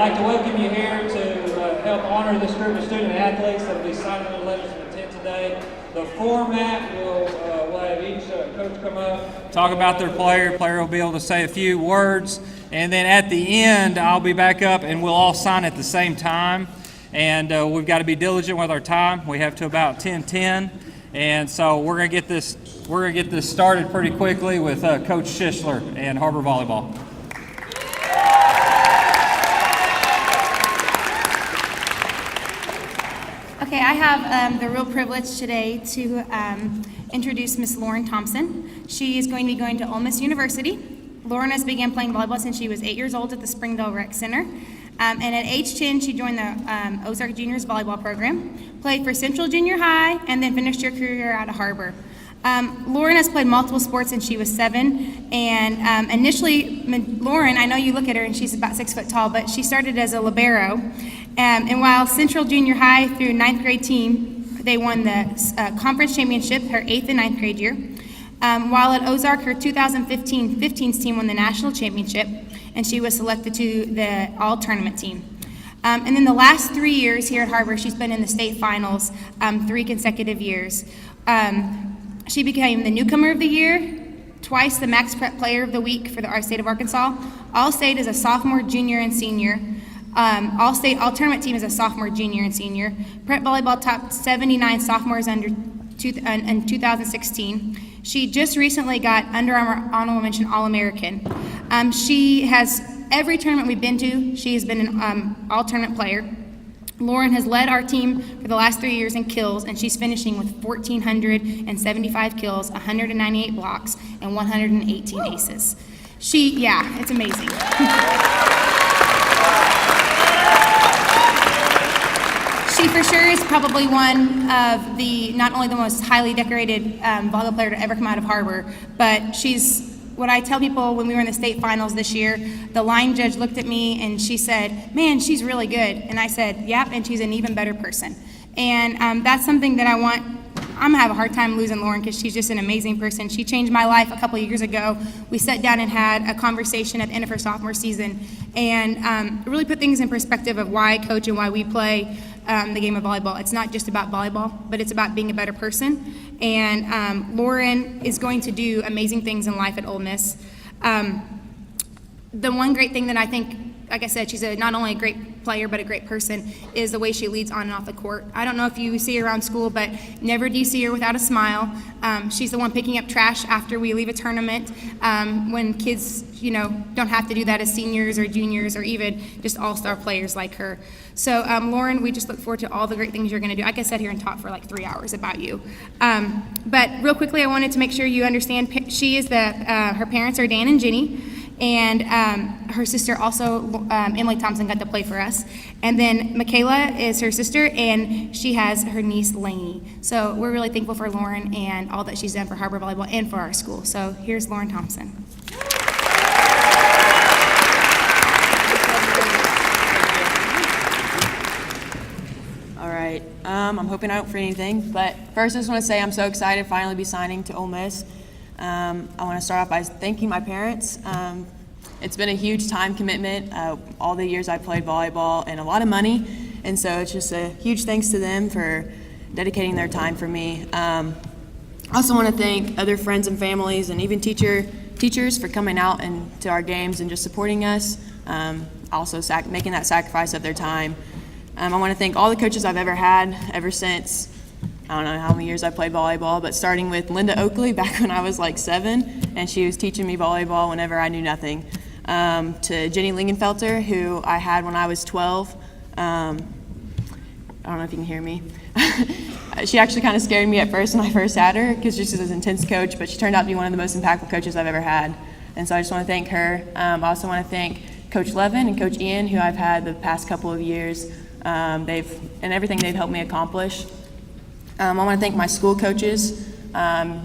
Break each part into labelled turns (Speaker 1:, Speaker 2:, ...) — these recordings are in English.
Speaker 1: like to welcome you here to help honor this group of student athletes that will be signing their letters of intent today. The format will have each coach come up, talk about their player. Player will be able to say a few words, and then at the end, I'll be back up and we'll all sign at the same time. And we've got to be diligent with our time. We have to about 10:10, and so we're gonna get this started pretty quickly with Coach Schishler and Har-Ber Volleyball.
Speaker 2: Okay, I have the real privilege today to introduce Miss Lauren Thompson. She is going to be going to Ole Miss University. Lauren has began playing volleyball since she was 8 years old at the Springdale Rec Center. And at age 10, she joined the Ozark Juniors volleyball program, played for Central Junior High, and then finished her career out of Har-Ber. Lauren has played multiple sports since she was 7, and initially, Lauren, I know you look at her and she's about 6 foot tall, but she started as a libero. And while Central Junior High through 9th grade team, they won the conference championship her 8th and 9th grade year. While at Ozark, her 2015 15s team won the national championship, and she was selected to the all-tournament team. And then the last 3 years here at Har-Ber, she's been in the state finals 3 consecutive years. She became the newcomer of the year, twice the Max Prep Player of the Week for our state of Arkansas, All-State as a sophomore, junior, and senior. All-State All-Tournament team as a sophomore, junior, and senior. Prep Volleyball topped 79 sophomores in 2016. She just recently got Under Armour Honorable Mention All-American. She has, every tournament we've been to, she has been an all-tournament player. Lauren has led our team for the last 3 years in kills, and she's finishing with 1,475 kills, 198 blocks, and 118 aces. It's amazing. She for sure is probably one of the, not only the most highly decorated volleyball player to ever come out of Har-Ber, but she's, what I tell people when we were in the state finals this year, the line judge looked at me and she said, "Man, she's really good." And I said, "Yep, and she's an even better person." And that's something that I'm gonna have a hard time losing Lauren because she's just an amazing person. She changed my life a couple of years ago. We sat down and had a conversation at the end of her sophomore season and really put things in perspective of why I coach and why we play the game of volleyball. It's not just about volleyball, but it's about being a better person. And Lauren is going to do amazing things in life at Ole Miss. The one great thing that I think, like I said, she's not only a great player but a great person, is the way she leads on and off the court. I don't know if you see her around school, but never do you see her without a smile. She's the one picking up trash after we leave a tournament, when kids, don't have to do that as seniors or juniors or even just all-star players like her. So Lauren, we just look forward to all the great things you're going to do. I could sit here and talk for like 3 hours about you. But real quickly, I wanted to make sure you understand, she is her parents are Dan and Jenny. And her sister also, Emily Thompson, got to play for us. And then Michaela is her sister, and she has her niece, Lainey. So we're really thankful for Lauren and all that she's done for Har-Ber Volleyball and for our school. So here's Lauren Thompson.
Speaker 3: All right, I'm hoping I don't forget anything, but first I just want to say I'm so excited to finally be signing to Ole Miss. I want to start off by thanking my parents. It's been a huge time commitment, all the years I played volleyball, and a lot of money, and so it's just a huge thanks to them for dedicating their time for me. I also want to thank other friends and families and even teachers for coming out and to our games and just supporting us, also making that sacrifice of their time. I want to thank all the coaches I've ever had ever since, I don't know how many years I played volleyball, but starting with Linda Oakley back when I was like 7, and she was teaching me volleyball whenever I knew nothing, to Jenny Lingenfelter, who I had when I was 12. I don't know if you can hear me. She actually kind of scared me at first when I first had her because she's an intense coach, but she turned out to be one of the most impactful coaches I've ever had. And so I just want to thank her. I also want to thank Coach Levin and Coach Ian, who I've had the past couple of years. And everything they've helped me accomplish. I want to thank my school coaches,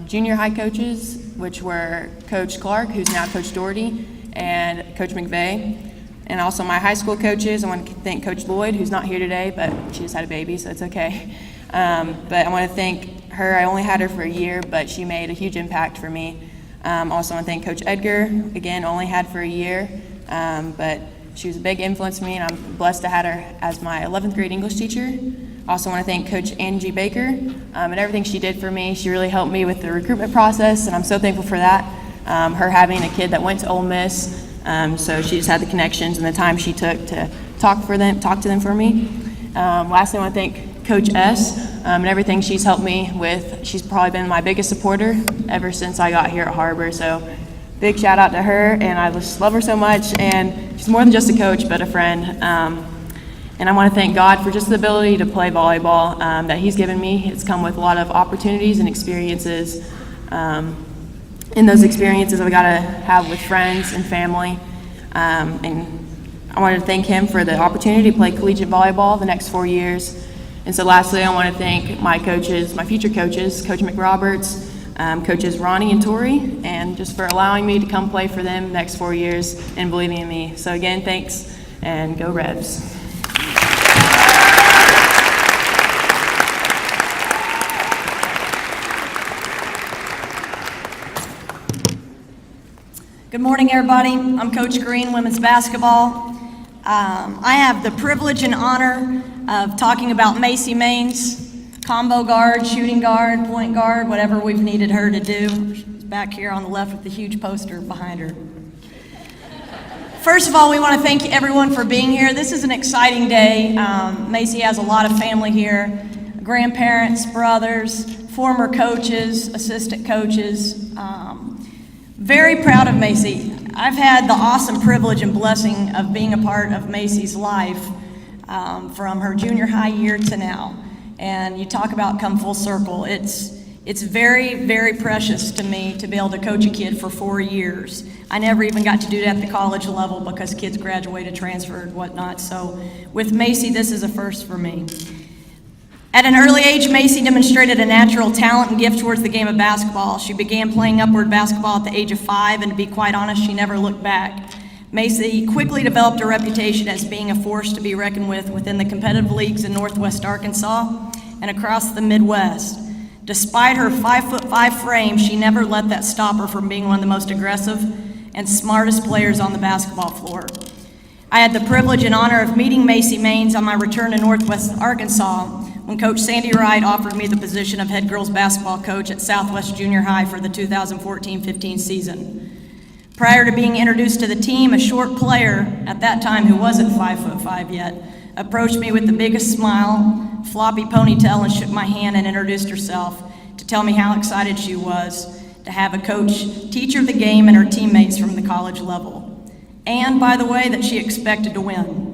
Speaker 3: junior high coaches, which were Coach Clark, who's now Coach Doherty, and Coach McVeigh. And also my high school coaches. I want to thank Coach Lloyd, who's not here today, but she just had a baby, so it's okay. But I want to thank her. I only had her for a year, but she made a huge impact for me. Also want to thank Coach Edgar. Again, only had for a year, but she was a big influence to me, and I'm blessed to have her as my 11th grade English teacher. I also want to thank Coach Angie Baker and everything she did for me. She really helped me with the recruitment process, and I'm so thankful for that. Her having a kid that went to Ole Miss, so she just had the connections and the time she took to talk to them for me. Lastly, I want to thank Coach S and everything she's helped me with. She's probably been my biggest supporter ever since I got here at Har-Ber, so big shout out to her, and I just love her so much, and she's more than just a coach, but a friend. And I want to thank God for just the ability to play volleyball that He's given me. It's come with a lot of opportunities and experiences. In those experiences, I've got to have with friends and family. And I wanted to thank Him for the opportunity to play collegiate volleyball the next 4 years. And so lastly, I want to thank my coaches, my future coaches, Coach McRoberts, coaches Ronnie and Tori, and just for allowing me to come play for them the next 4 years and believing in me. So again, thanks, and go Revs.
Speaker 4: Good morning, everybody. I'm Coach Green, women's basketball. I have the privilege and honor of talking about Macy Maines, combo guard, shooting guard, point guard, whatever we've needed her to do. She's back here on the left with the huge poster behind her. First of all, we want to thank everyone for being here. This is an exciting day. Macy has a lot of family here, grandparents, brothers, former coaches, assistant coaches. Very proud of Macy. I've had the awesome privilege and blessing of being a part of Macy's life from her junior high year to now. And you talk about come full circle. It's very, very precious to me to be able to coach a kid for 4 years. I never even got to do that at the college level because kids graduated, transferred, whatnot. So with Macy, this is a first for me. At an early age, Macy demonstrated a natural talent and gift towards the game of basketball. She began playing upward basketball at the age of 5, and to be quite honest, she never looked back. Macy quickly developed a reputation as being a force to be reckoned with within the competitive leagues in Northwest Arkansas and across the Midwest. Despite her 5'5" frame, she never let that stop her from being one of the most aggressive and smartest players on the basketball floor. I had the privilege and honor of meeting Macy Maines on my return to Northwest Arkansas when Coach Sandy Wright offered me the position of head girls basketball coach at Southwest Junior High for the 2014-15 season. Prior to being introduced to the team, a short player at that time who wasn't 5'5" yet approached me with the biggest smile, floppy ponytail, and shook my hand and introduced herself to tell me how excited she was to have a coach teach her the game and her teammates from the college level. And, by the way, that she expected to win.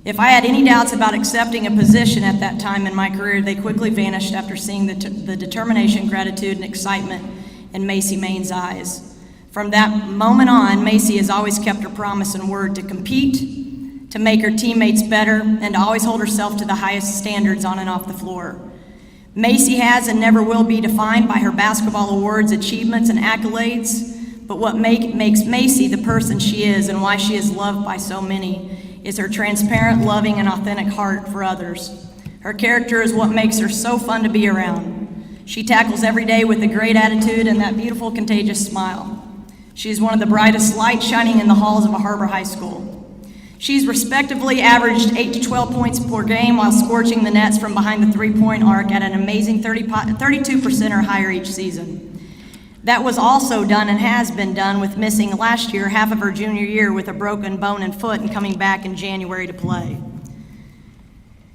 Speaker 4: If I had any doubts about accepting a position at that time in my career, they quickly vanished after seeing the determination, gratitude, and excitement in Macy Maines' eyes. From that moment on, Macy has always kept her promise and word to compete, to make her teammates better, and to always hold herself to the highest standards on and off the floor. Macy has and never will be defined by her basketball awards, achievements, and accolades, but what makes Macy the person she is and why she is loved by so many is her transparent, loving, and authentic heart for others. Her character is what makes her so fun to be around. She tackles every day with a great attitude and that beautiful, contagious smile. She's one of the brightest lights shining in the halls of a Har-Ber High School. She's respectively averaged 8 to 12 points per game while scorching the nets from behind the three-point arc at an amazing 32% or higher each season. That was also done and has been done with missing last year half of her junior year with a broken bone and foot and coming back in January to play.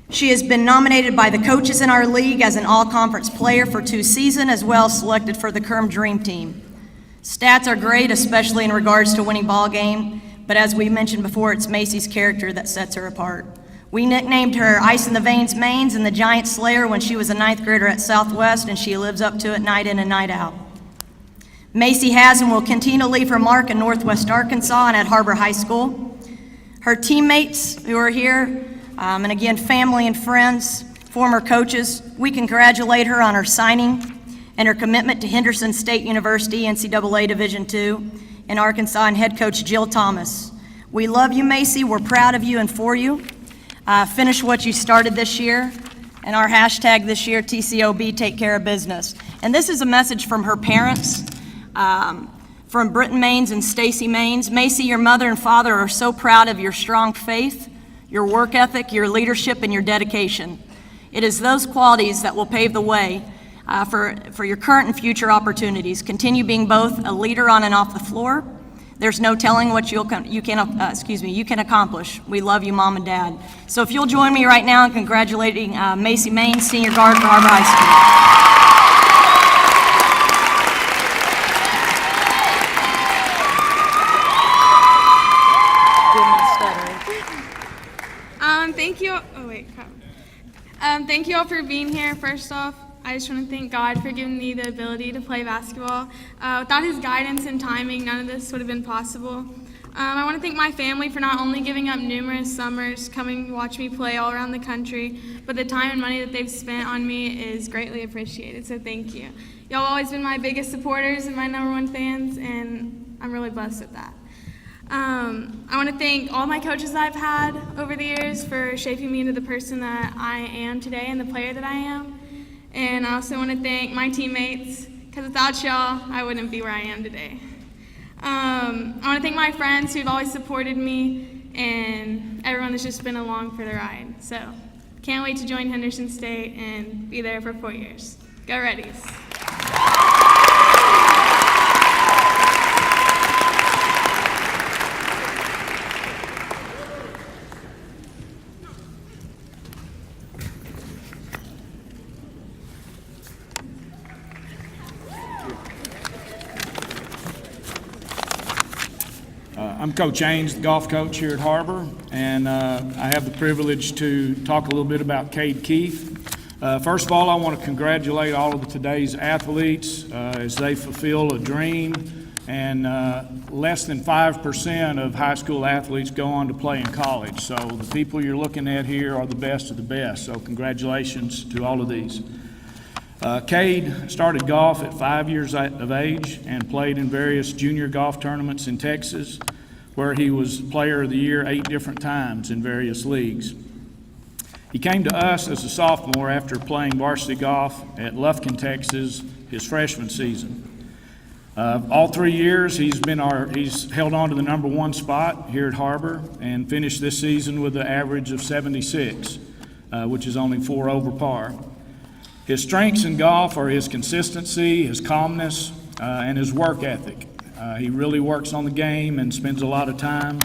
Speaker 4: She has been nominated by the coaches in our league as an all-conference player for 2 seasons, as well as selected for the Kerm Dream Team. Stats are great, especially in regards to winning ball game, but as we mentioned before, it's Macy's character that sets her apart. We nicknamed her Ice in the Veins Maines and the Giant Slayer when she was a 9th grader at Southwest, and she lives up to it night in and night out. Macy has and will continue to leave her mark in Northwest Arkansas and at Har-Ber High School. Her teammates who are here, and again, family and friends, former coaches, we congratulate her on her signing and her commitment to Henderson State University, NCAA Division II, in Arkansas, and head coach Jill Thomas. We love you, Macy. We're proud of you and for you. Finish what you started this year, and our hashtag this year, TCOB, take care of business. And this is a message from her parents. from Britton Maines and Stacy Maines. Macy, your mother and father are so proud of your strong faith, your work ethic, your leadership, and your dedication. It is those qualities that will pave the way for your current and future opportunities. Continue being both a leader on and off the floor. There's no telling what you can accomplish. We love you, Mom and Dad. So if you'll join me right now in congratulating Macy Maines, senior guard for Har-Ber High School.
Speaker 5: Thank you all for being here. First off, I just want to thank God for giving me the ability to play basketball. Without His guidance and timing, none of this would have been possible. I want to thank my family for not only giving up numerous summers, coming to watch me play all around the country, but the time and money that they've spent on me is greatly appreciated, so thank you. Y'all have always been my biggest supporters and my #1 fans, and I'm really blessed with that. I want to thank all my coaches that I've had over the years for shaping me into the person that I am today and the player that I am. And I also want to thank my teammates, because without y'all, I wouldn't be where I am today. I want to thank my friends who've always supported me and everyone that's just been along for the ride. So, can't wait to join Henderson State and be there for 4 years. Go Reddies!
Speaker 6: I'm Coach Ains, the golf coach here at Har-Ber, and I have the privilege to talk a little bit about Cade Keith. First of all, I want to congratulate all of today's athletes as they fulfill a dream, and less than 5% of high school athletes go on to play in college. So the people you're looking at here are the best of the best, so congratulations to all of these. Cade started golf at 5 years of age and played in various junior golf tournaments in Texas, where he was Player of the Year 8 different times in various leagues. He came to us as a sophomore after playing varsity golf at Lufkin, Texas, his freshman season. All 3 years he's held on to the #1 spot here at Har-Ber and finished this season with an average of 76, which is only 4 over par. His strengths in golf are his consistency, his calmness, and his work ethic. He really works on the game and spends a lot of time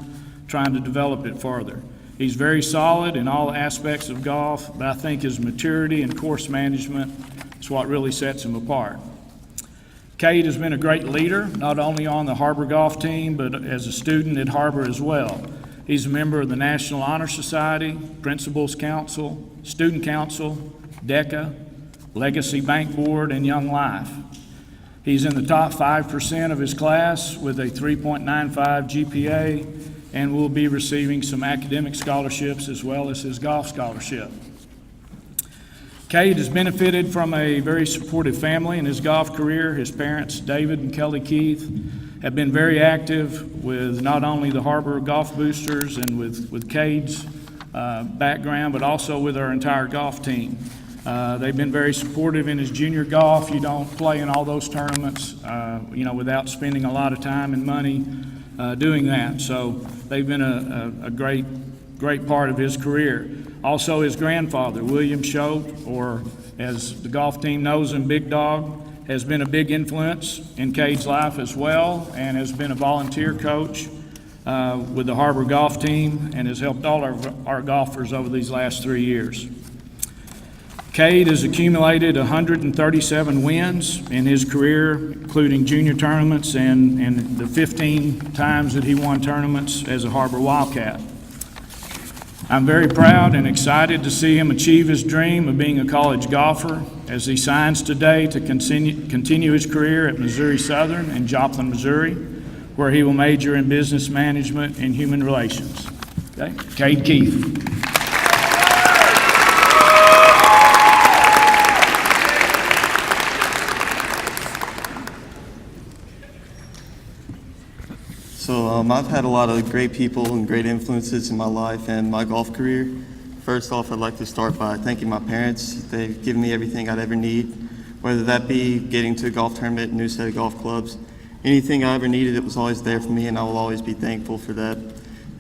Speaker 6: trying to develop it further. He's very solid in all aspects of golf, but I think his maturity and course management is what really sets him apart. Cade has been a great leader, not only on the Har-Ber golf team, but as a student at Har-Ber as well. He's a member of the National Honor Society, Principals Council, Student Council, DECA, Legacy Bank Board, and Young Life. He's in the top 5% of his class with a 3.95 GPA and will be receiving some academic scholarships as well as his golf scholarship. Cade has benefited from a very supportive family in his golf career. His parents, David and Kelly Keith, have been very active with not only the Har-Ber Golf Boosters and with Cade's background, but also with our entire golf team. They've been very supportive in his junior golf. You don't play in all those tournaments, without spending a lot of time and money doing that. So they've been a great part of his career. Also, his grandfather, William Schote, or as the golf team knows him, Big Dog, has been a big influence in Cade's life as well, and has been a volunteer coach with the Har-Ber golf team, and has helped all our golfers over these last 3 years. Cade has accumulated 137 wins in his career, including junior tournaments and the 15 times that he won tournaments as a Har-Ber Wildcat. I'm very proud and excited to see him achieve his dream of being a college golfer as he signs today to continue his career at Missouri Southern in Joplin, Missouri, where he will major in business management and human relations. Okay? Cade Keith.
Speaker 7: So I've had a lot of great people and great influences in my life and my golf career. First off, I'd like to start by thanking my parents. They've given me everything I'd ever need, whether that be getting to a golf tournament, new set of golf clubs, anything I ever needed, it was always there for me, and I will always be thankful for that.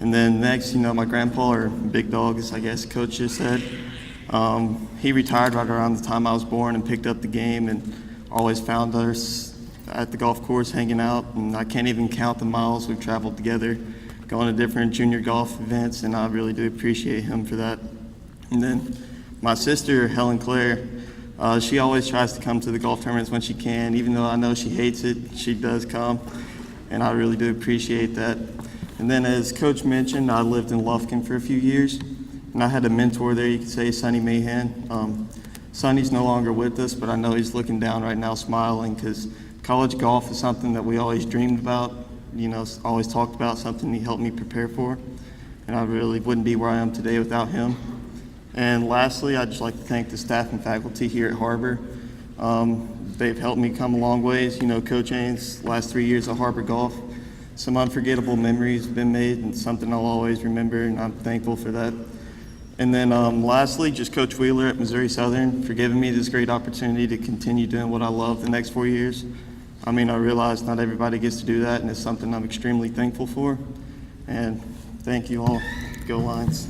Speaker 7: And then next, my grandpa, or Big Dog, as I guess Coach just said, he retired right around the time I was born and picked up the game and always found us at the golf course hanging out. And I can't even count the miles we've traveled together, going to different junior golf events, and I really do appreciate him for that. And then my sister, Helen Claire, she always tries to come to the golf tournaments when she can. Even though I know she hates it, she does come, and I really do appreciate that. And then, as Coach mentioned, I lived in Lufkin for a few years, and I had a mentor there, you could say, Sonny Mahan. Sonny's no longer with us, but I know he's looking down right now smiling, because college golf is something that we always dreamed about, always talked about, something he helped me prepare for, and I really wouldn't be where I am today without him. And lastly, I'd just like to thank the staff and faculty here at Har-Ber. They've helped me come a long ways. Coach Ains, last 3 years at Har-Ber Golf, some unforgettable memories have been made, and something I'll always remember, and I'm thankful for that. And then lastly, just Coach Wheeler at Missouri Southern for giving me this great opportunity to continue doing what I love the next 4 years. I realize not everybody gets to do that, and it's something I'm extremely thankful for. And thank you all. Go Lions.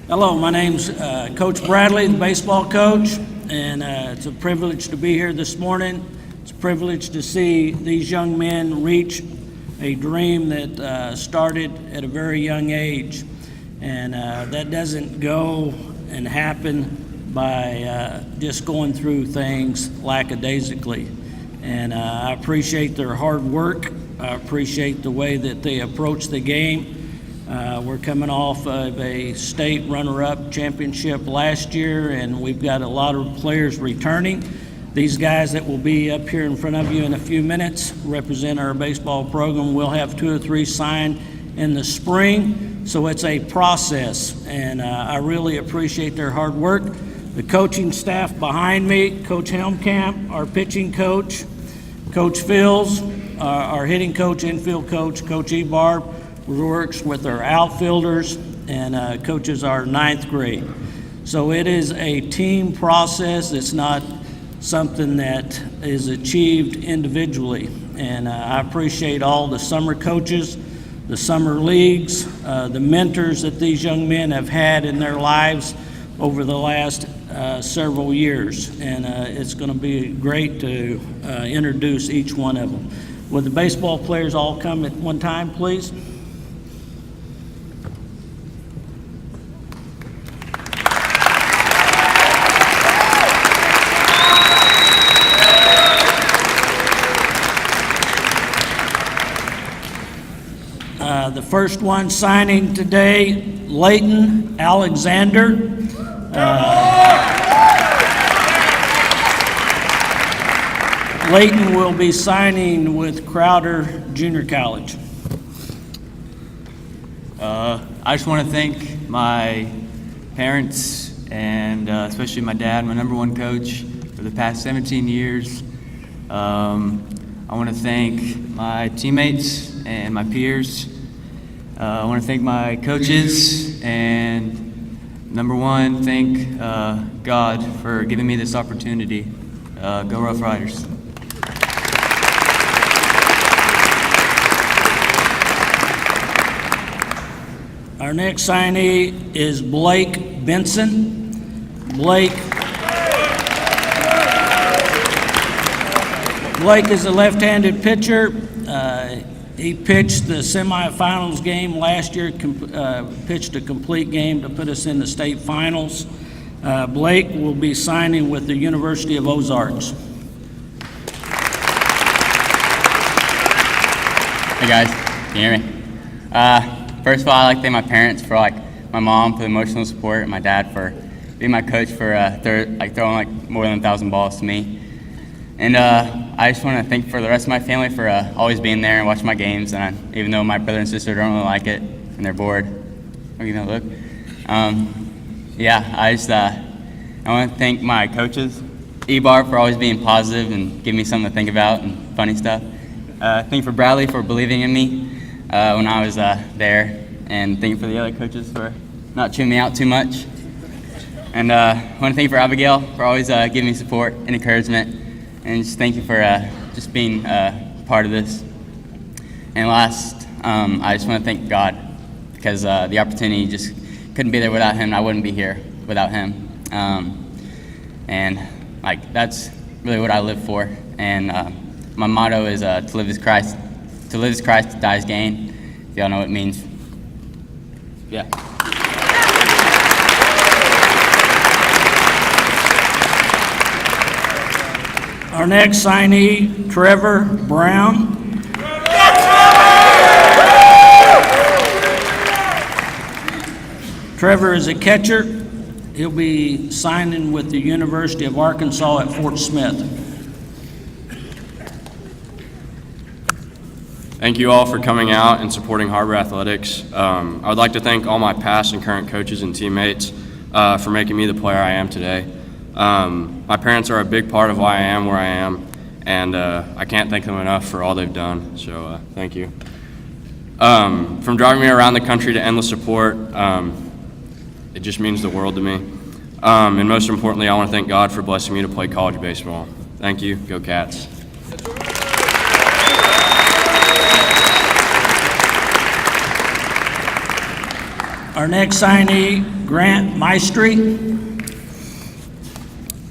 Speaker 8: Hello, my name's Coach Bradley, the baseball coach, and it's a privilege to be here this morning. It's a privilege to see these young men reach a dream that started at a very young age, and that doesn't go and happen by just going through things lackadaisically. And I appreciate their hard work. I appreciate the way that they approach the game. We're coming off of a state runner-up championship last year, and we've got a lot of players returning. These guys that will be up here in front of you in a few minutes represent our baseball program. We'll have 2 or 3 signed in the spring, so it's a process, and I really appreciate their hard work. The coaching staff behind me, Coach Helmkamp, our pitching coach, Coach Fields, our hitting coach, infield coach, Coach Ebarb, works with our outfielders, and coaches our 9th grade. So it is a team process. It's not something that is achieved individually. And I appreciate all the summer coaches, the summer leagues, the mentors that these young men have had in their lives over the last several years. And it's going to be great to introduce each one of them. Would the baseball players all come at one time, please? The first one signing today, Leighton Alexander. Leighton will be signing with Crowder Junior College.
Speaker 9: I just want to thank my parents and especially my dad, my #1 coach, for the past 17 years. I want to thank my teammates and my peers. I want to thank my coaches, and #1, thank God for giving me this opportunity. Go Rough Riders.
Speaker 8: Our next signee is Blake Benson. Blake is a left-handed pitcher. He pitched the semifinals game last year, pitched a complete game to put us in the state finals. Blake will be signing with the University of Ozarks.
Speaker 9: Hey guys, can you hear me? First of all, I'd like to thank my parents for my mom for the emotional support, and my dad for being my coach for throwing more than 1,000 balls to me. And I just want to thank for the rest of my family for always being there and watching my games. And even though my brother and sister don't really like it and they're bored, look. I want to thank my coaches E-Bar for always being positive and giving me something to think about and funny stuff. Thank you for Bradley for believing in me when I was there, and thank you for the other coaches for not chewing me out too much. And I want to thank you for Abigail for always giving me support and encouragement, and just thank you for just being part of this. And last, I just want to thank God, because the opportunity just couldn't be there without Him, and I wouldn't be here without Him. And like, that's really what I live for. And my motto is to live as Christ. To live as Christ, to die as gain. If y'all know what it means. Yeah.
Speaker 8: Our next signee, Trevor Brown. Trevor is a catcher. He'll be signing with the University of Arkansas at Fort Smith.
Speaker 10: Thank you all for coming out and supporting Har-Ber Athletics. I would like to thank all my past and current coaches and teammates for making me the player I am today. My parents are a big part of why I am where I am, and I can't thank them enough for all they've done, so thank you. From driving me around the country to endless support, it just means the world to me. And most importantly, I want to thank God for blessing me to play college baseball. Thank you. Go Cats.
Speaker 8: Our next signee, Grant Maestri.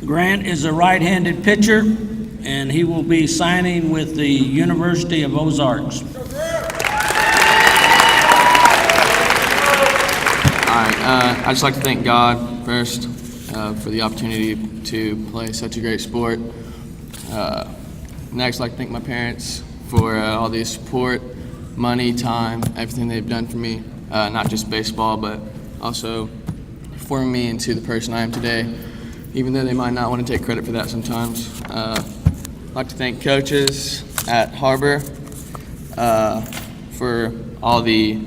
Speaker 8: Grant is a right-handed pitcher, and he will be signing with the University of Ozarks.
Speaker 11: I'd just like to thank God first for the opportunity to play such a great sport. Next, I'd like to thank my parents for all the support, money, time, everything they've done for me, not just baseball, but also forming me into the person I am today, even though they might not want to take credit for that sometimes. I'd like to thank coaches at Har-Ber for all the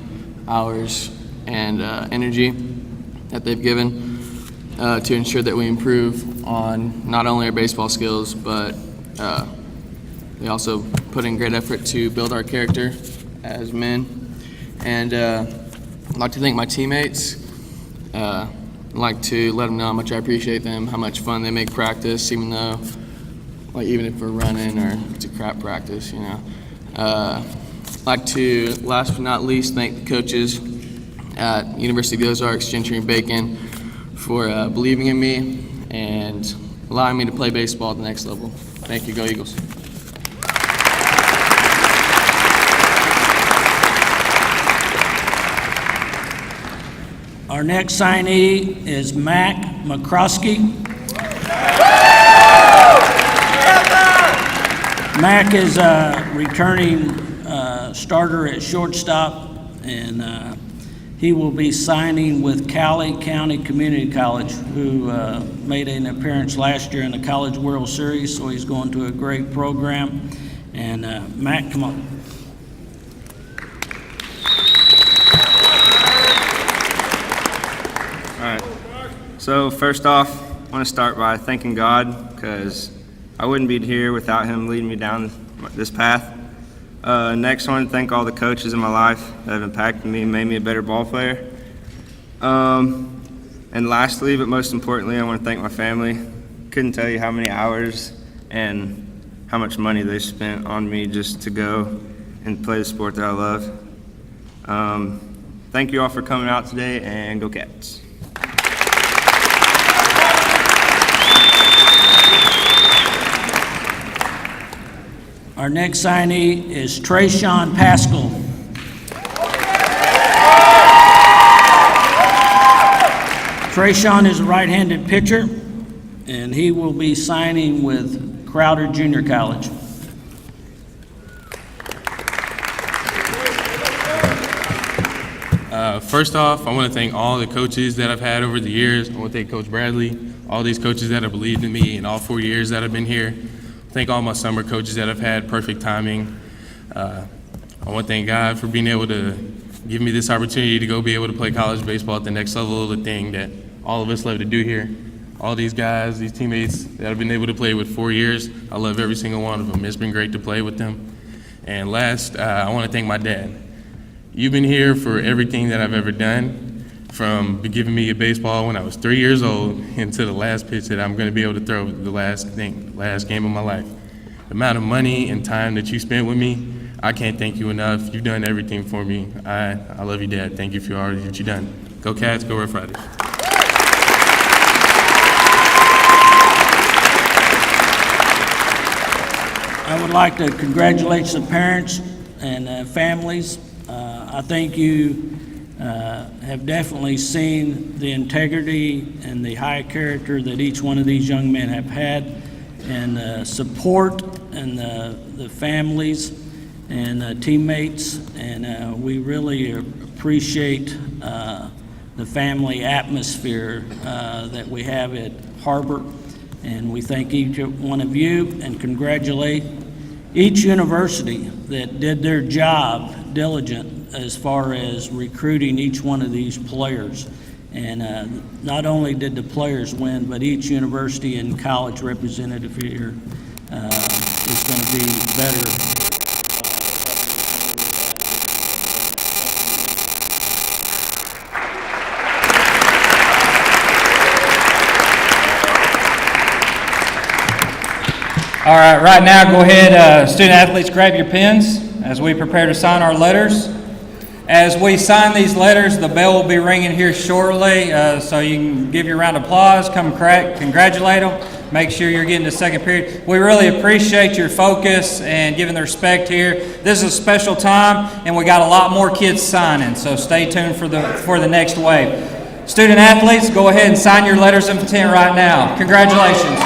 Speaker 11: hours and energy that they've given to ensure that we improve on not only our baseball skills, but they also put in great effort to build our character as men. And I'd like to thank my teammates. I'd like to let them know how much I appreciate them, how much fun they make practice, even though, like, even if we're running or it's a crap practice, you know. I'd like to, last but not least, thank the coaches at University of the Ozarks, Gentry and Bacon, for believing in me and allowing me to play baseball at the next level. Thank you. Go Eagles.
Speaker 8: Our next signee is Mac McCroskey. Mac is a returning starter at shortstop, and he will be signing with Cali County Community College, who made an appearance last year in the College World Series, so he's going to a great program. And Mac, come on.
Speaker 12: All right. So first off, I want to start by thanking God, because I wouldn't be here without Him leading me down this path. Next, I want to thank all the coaches in my life that have impacted me and made me a better ball player. And lastly, but most importantly, I want to thank my family. Couldn't tell you how many hours and how much money they spent on me just to go and play the sport that I love. Thank you all for coming out today, and go Cats.
Speaker 8: Our next signee is Trayshawn Pascal. Trayshawn is a right-handed pitcher, and he will be signing with Crowder Junior College.
Speaker 13: First off, I want to thank all the coaches that I've had over the years. I want to thank Coach Bradley, all these coaches that have believed in me in all 4 years that I've been here. Thank all my summer coaches that have had perfect timing. I want to thank God for being able to give me this opportunity to go be able to play college baseball at the next level of the thing that all of us love to do here. all these guys, these teammates that I've been able to play with 4 years. I love every single one of them. It's been great to play with them. And last, I want to thank my dad. You've been here for everything that I've ever done, from giving me a baseball when I was 3 years old into the last pitch that I'm going to be able to throw the last game of my life. The amount of money and time that you spent with me, I can't thank you enough. You've done everything for me. I love you, Dad. Thank you for all that you've done. Go Cats, go Red Fridays.
Speaker 8: I would like to congratulate the parents and families. I think you have definitely seen the integrity and the high character that each one of these young men have had, and support and the families and teammates, and we really appreciate the family atmosphere that we have at Har-Ber, and we thank each one of you and congratulate each university that did their job diligent as far as recruiting each one of these players. And not only did the players win, but each university and college representative here is going to be better.
Speaker 1: All right, right now, go ahead, student athletes, grab your pens as we prepare to sign our letters. As we sign these letters, the bell will be ringing here shortly, so you can give your round of applause, come congratulate them, make sure you're getting to second period. We really appreciate your focus and giving the respect here. This is a special time, and we got a lot more kids signing, so stay tuned for the next wave. Student athletes, go ahead and sign your letters of intent right now. Congratulations.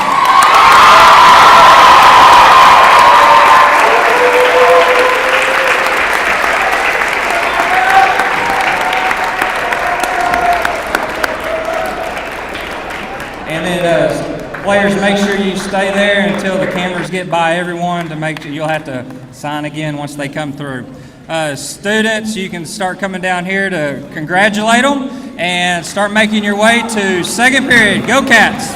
Speaker 1: And then players, make sure you stay there until the cameras get by everyone to make sure you'll have to sign again once they come through. Students, you can start coming down here to congratulate them and start making your way to second period. Go Cats!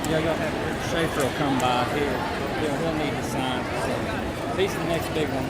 Speaker 1: Yeah, you'll have Schaefer will come by here. He'll need to sign. So he's the next big one.